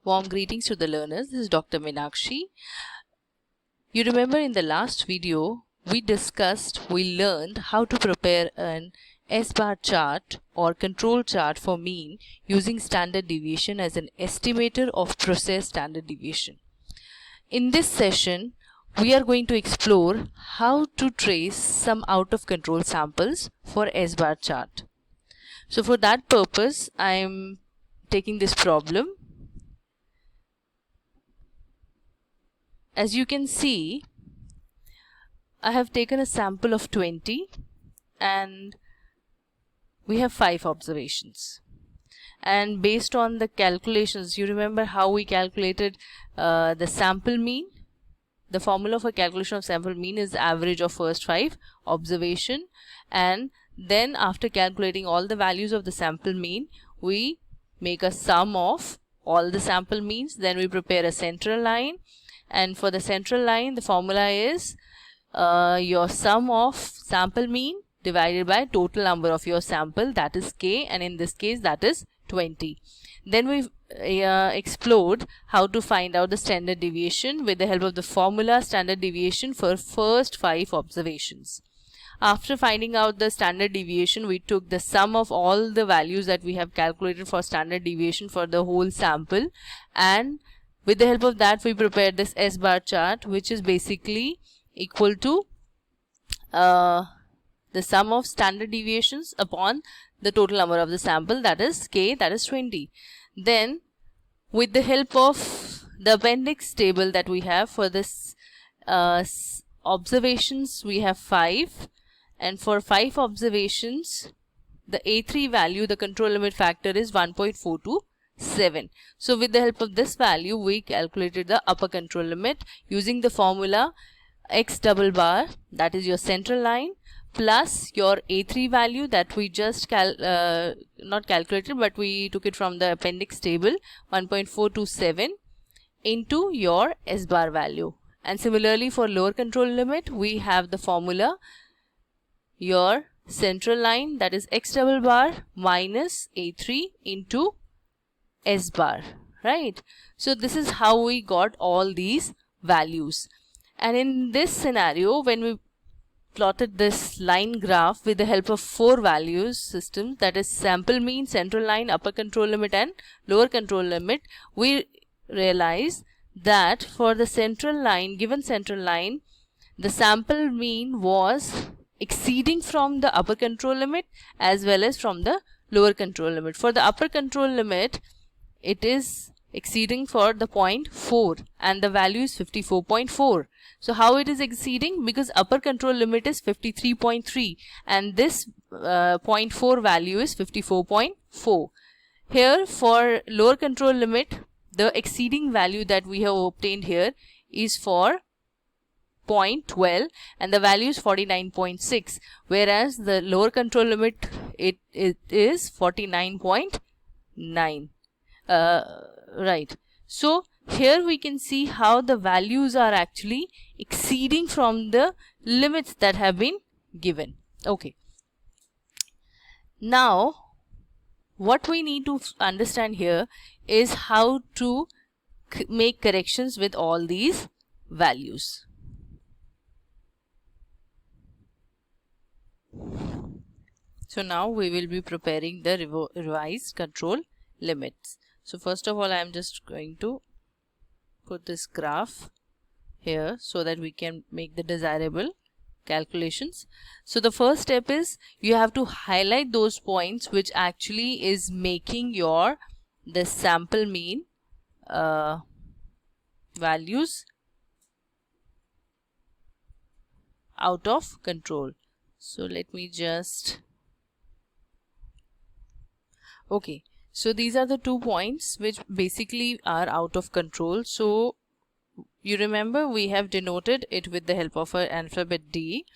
Warm greetings to the learners. This is Dr. Meenakshi. You remember in the last video, we learned how to prepare an S-bar chart or control chart for mean using standard deviation as an estimator of process standard deviation. In this session, we are going to explore how to trace some out of control samples for S-bar chart. So for that purpose, I am taking this problem. As you can see, I have taken a sample of 20 and we have 5 observations. And based on the calculations, you remember how we calculated the sample mean? The formula for calculation of sample mean is average of first 5 observation, and then after calculating all the values of the sample mean, we make a sum of all the sample means. Then we prepare a central line, and for the central line the formula is your sum of sample mean divided by total number of your sample, that is k, and in this case that is 20. Then we explored how to find out the standard deviation with the help of the formula standard deviation for first 5 observations. After finding out the standard deviation, we took the sum of all the values that we have calculated for standard deviation for the whole sample, and with the help of that we prepared this S-bar chart, which is basically equal to the sum of standard deviations upon the total number of the sample, that is k, that is 20. Then with the help of the appendix table that we have for this observations, we have 5, and for 5 observations the A3 value, the control limit factor, is 1.427. So with the help of this value we calculated the upper control limit using the formula x double bar, that is your central line, plus your A3 value that we just not calculated but we took it from the appendix table, 1.427, into your S-bar value. And similarly for lower control limit we have the formula your central line, that is x double bar minus A3 into S-bar, right? So this is how we got all these values. And in this scenario, when we plotted this line graph with the help of 4 values system, that is sample mean, central line, upper control limit and lower control limit, we realize that for the central line, given central line, the sample mean was exceeding from the upper control limit as well as from the lower control limit. For the upper control limit, it is exceeding for the 0.4 and the value is 54.4. So how it is exceeding? Because upper control limit is 53.3 and this 0.4 value is 54.4. Here for lower control limit, the exceeding value that we have obtained here is for 0.12 and the value is 49.6, whereas the lower control limit it is 49.9. Right. So here we can see how the values are actually exceeding from the limits that have been given. Okay. Now what we need to understand here is how to make corrections with all these values. So now we will be preparing the revised control limits. So first of all, I am just going to put this graph here so that we can make the desirable calculations. So the first step is you have to highlight those points which actually is making your the sample mean values out of control. So let me just, okay. So these are the 2 points which basically are out of control. So you remember we have denoted it with the help of an alphabet D,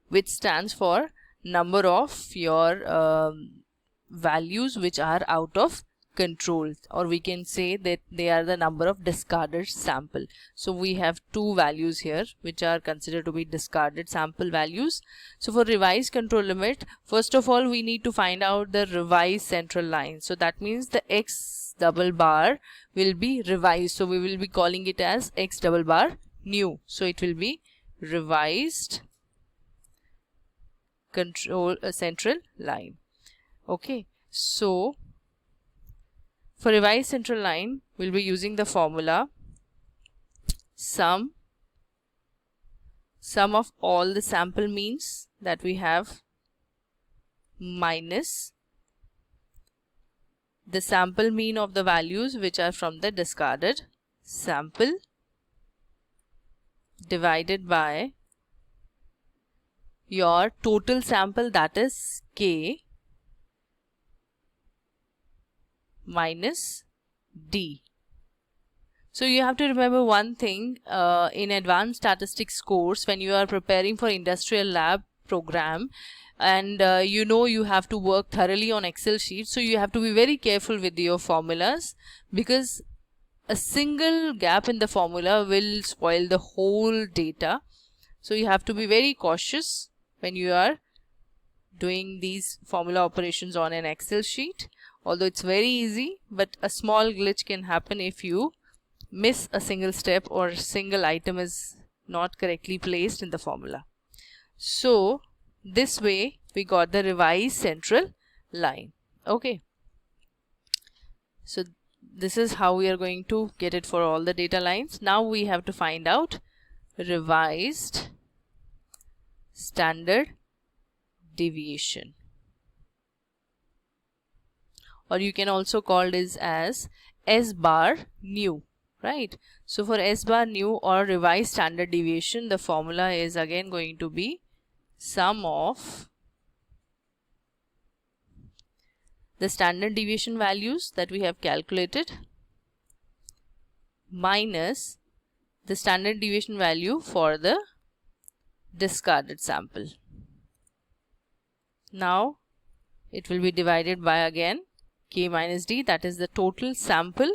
which stands for number of your values which are out of control, or we can say that they are the number of discarded sample. So we have two values here which are considered to be discarded sample values. So for revised control limit, first of all we need to find out the revised central line. So that means the x double bar will be revised, so we will be calling it as x double bar new. So it will be revised control central line. Okay, so for revised central line, we'll be using the formula sum of all the sample means that we have minus the sample mean of the values which are from the discarded sample divided by your total sample, that is k, minus d. So you have to remember one thing in advanced statistics course, when you are preparing for industrial lab program, and you have to work thoroughly on Excel sheets, so you have to be very careful with your formulas, because a single gap in the formula will spoil the whole data. So you have to be very cautious when you are doing these formula operations on an Excel sheet. Although it's very easy, but a small glitch can happen if you miss a single step or single item is not correctly placed in the formula. So this way we got the revised central line. Okay, so this is how we are going to get it for all the data lines. Now we have to find out revised standard deviation, or you can also call this as S bar new, right? So for S bar new or revised standard deviation, the formula is again going to be sum of the standard deviation values that we have calculated minus the standard deviation value for the discarded sample. Now it will be divided by again k minus d, that is the total sample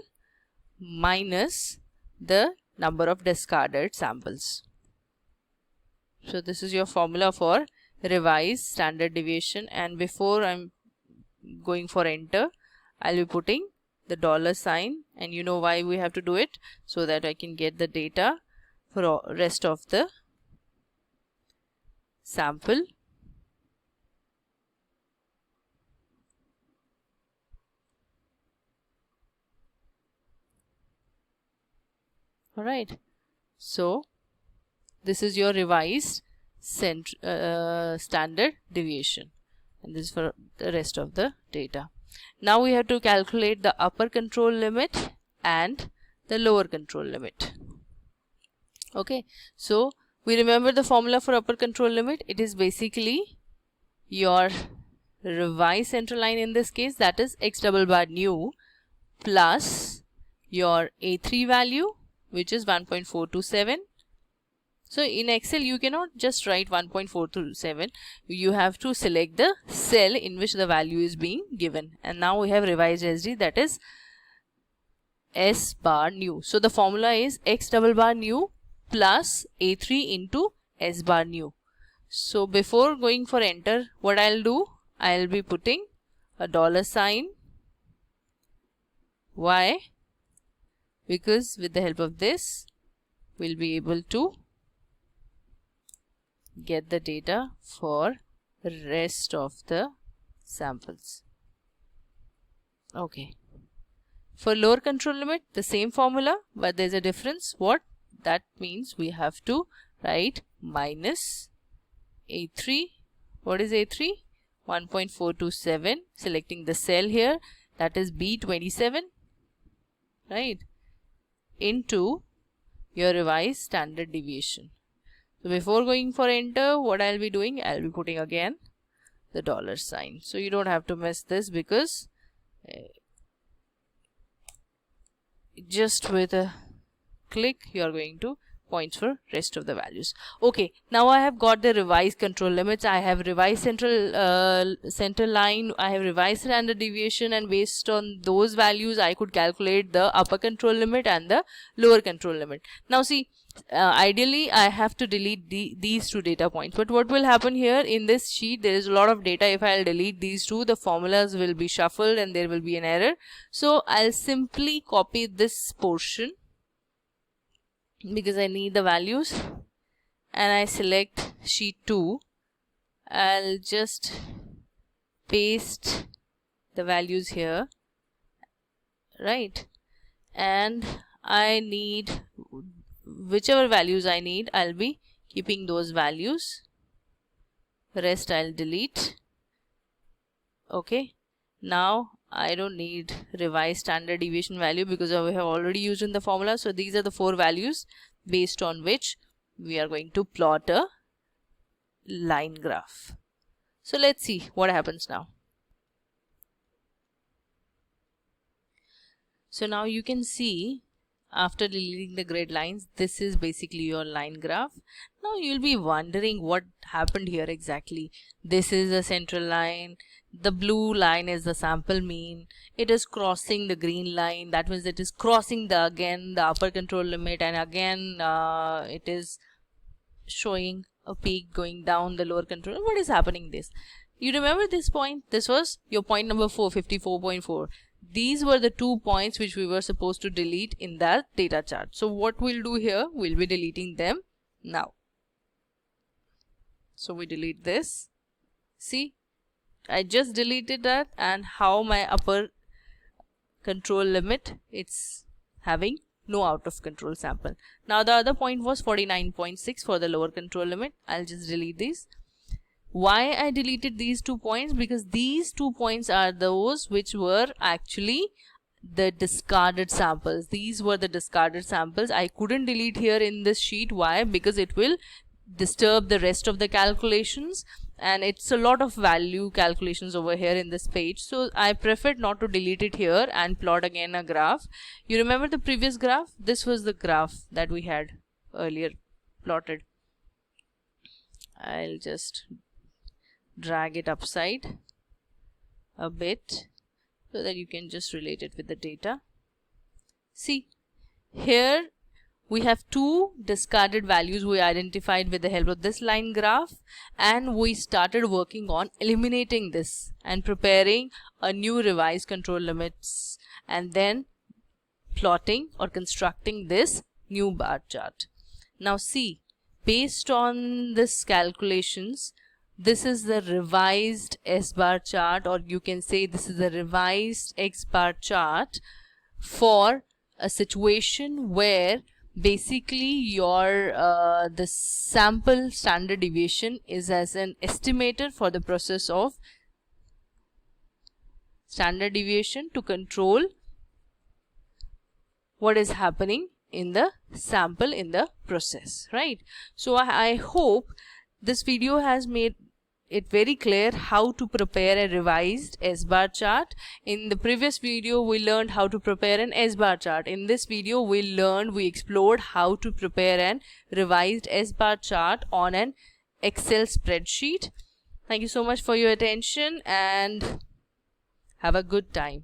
minus the number of discarded samples. So this is your formula for revised standard deviation, and before I'm going for enter, I'll be putting the dollar sign, and you know why we have to do it, so that I can get the data for rest of the sample. Alright, so this is your revised standard deviation, and this is for the rest of the data. Now we have to calculate the upper control limit and the lower control limit. Okay, so we remember the formula for upper control limit. It is basically your revised central line in this case, that is x double bar new plus your A3 value, which is 1.427. So in Excel you cannot just write 1.427, you have to select the cell in which the value is being given, and now we have revised SD, that is S bar new. So the formula is x double bar new plus A3 into S bar new. So before going for enter, what I'll do, I'll be putting a dollar sign. Why? Because with the help of this we'll be able to get the data for rest of the samples. Okay, for lower control limit the same formula, but there's a difference. What that means, we have to write minus A3. What is A3? 1.427, selecting the cell here, that is B27, right, into your revised standard deviation. So before going for enter, what I'll be doing, I'll be putting again the dollar sign. So you don't have to miss this, because just with a click you are going to points for rest of the values. Okay, now I have got the revised control limits. I have revised center line, I have revised standard deviation, and based on those values I could calculate the upper control limit and the lower control limit. Now see, ideally I have to delete these two data points, but what will happen here in this sheet, there is a lot of data. If I'll delete these two, the formulas will be shuffled and there will be an error. So I'll simply copy this portion because I need the values, and I select sheet 2. I'll just paste the values here, right? And I need whichever values I need, I'll be keeping those values. Rest I'll delete. Okay, now I don't need revised standard deviation value because we have already used in the formula. So these are the 4 values based on which we are going to plot a line graph. So let's see what happens now. So now you can see, after deleting the grid lines, this is basically your line graph. Now you'll be wondering what happened here exactly. This is a central line. The blue line is the sample mean. It is crossing the green line. That means it is crossing the upper control limit, and again it is showing a peak going down the lower control. What is happening this? You remember this point? This was your point number 4, 54.4. These were the 2 points which we were supposed to delete in that data chart. So what we'll do here, we'll be deleting them now. So we delete this. See, I just deleted that, and how my upper control limit, it's having no out of control sample. Now the other point was 49.6 for the lower control limit. I'll just delete these. Why I deleted these 2 points? Because these 2 points are those which were actually the discarded samples. These were the discarded samples. I couldn't delete here in this sheet. Why? Because it will disturb the rest of the calculations, and it's a lot of value calculations over here in this page. So I preferred not to delete it here and plot again a graph. You remember the previous graph? This was the graph that we had earlier plotted. I'll just drag it upside a bit so that you can just relate it with the data. See, here we have 2 discarded values we identified with the help of this line graph, and we started working on eliminating this and preparing a new revised control limits, and then plotting or constructing this new bar chart. Now see, based on this calculations, this is the revised S bar chart, or you can say this is the revised X bar chart for a situation where basically your the sample standard deviation is as an estimator for the process of standard deviation to control what is happening in the sample in the process, right? So I hope this video has made it very clear how to prepare a revised S bar chart. In the previous video we learned how to prepare an S bar chart. In this video we explored how to prepare an revised S bar chart on an Excel spreadsheet. Thank you so much for your attention and have a good time.